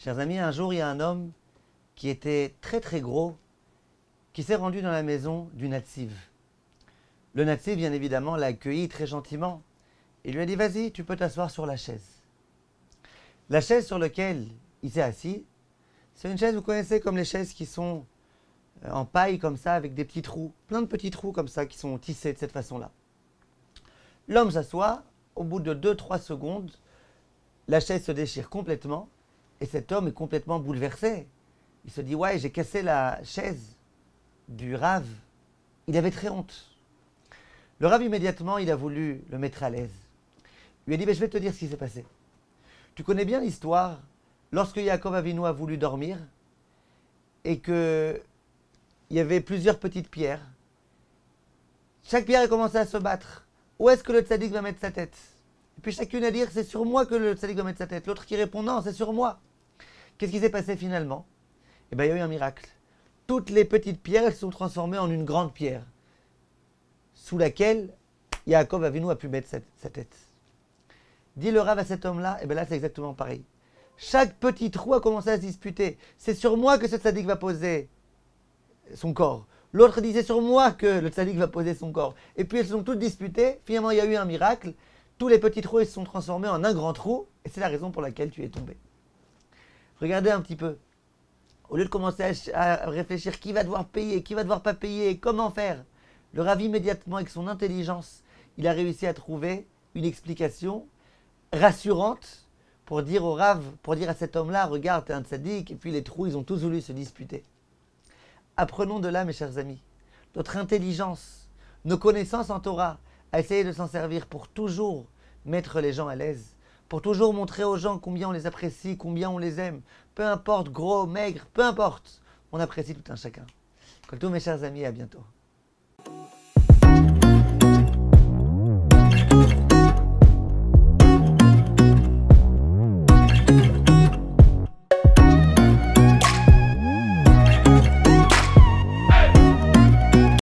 Chers amis, un jour, il y a un homme qui était très très gros, qui s'est rendu dans la maison du Natsiv. Le Natsiv, bien évidemment, l'a accueilli très gentiment. Il lui a dit, vas-y, tu peux t'asseoir sur la chaise. La chaise sur laquelle il s'est assis, c'est une chaise, vous connaissez, comme les chaises qui sont en paille comme ça, avec des petits trous, plein de petits trous comme ça, qui sont tissés de cette façon-là. L'homme s'assoit, au bout de 2-3 secondes, la chaise se déchire complètement, et cet homme est complètement bouleversé. Il se dit, ouais, j'ai cassé la chaise du Rav. Il avait très honte. Le Rav, immédiatement, il a voulu le mettre à l'aise. Il lui a dit, je vais te dire ce qui s'est passé. Tu connais bien l'histoire, lorsque Yaakov Avinu a voulu dormir, et qu'il y avait plusieurs petites pierres. Chaque pierre a commencé à se battre. Où est-ce que le tzaddik va mettre sa tête? Et puis chacune à dire, c'est sur moi que le tzaddik va mettre sa tête. L'autre qui répond, non, c'est sur moi. Qu'est-ce qui s'est passé finalement? Eh bien, il y a eu un miracle. Toutes les petites pierres, elles se sont transformées en une grande pierre, sous laquelle Yaakov Avinu a pu mettre sa tête. Dit le Rav à cet homme-là, et bien là c'est exactement pareil. Chaque petit trou a commencé à se disputer. C'est sur moi que ce tzaddik va poser son corps. L'autre disait sur moi que le tzaddik va poser son corps. Et puis elles se sont toutes disputées. Finalement, il y a eu un miracle. Tous les petits trous ils se sont transformés en un grand trou. Et c'est la raison pour laquelle tu es tombé. Regardez un petit peu. Au lieu de commencer à réfléchir qui va devoir payer, qui va devoir pas payer, comment faire, le Rav immédiatement, avec son intelligence, il a réussi à trouver une explication rassurante pour dire au Rav, pour dire à cet homme-là, regarde, t'es un tzaddik, et puis les trous, ils ont tous voulu se disputer. Apprenons de là, mes chers amis, notre intelligence, nos connaissances en Torah, à essayer de s'en servir pour toujours mettre les gens à l'aise, pour toujours montrer aux gens combien on les apprécie, combien on les aime, peu importe, gros, maigre, peu importe, on apprécie tout un chacun. Comme tous mes chers amis, à bientôt.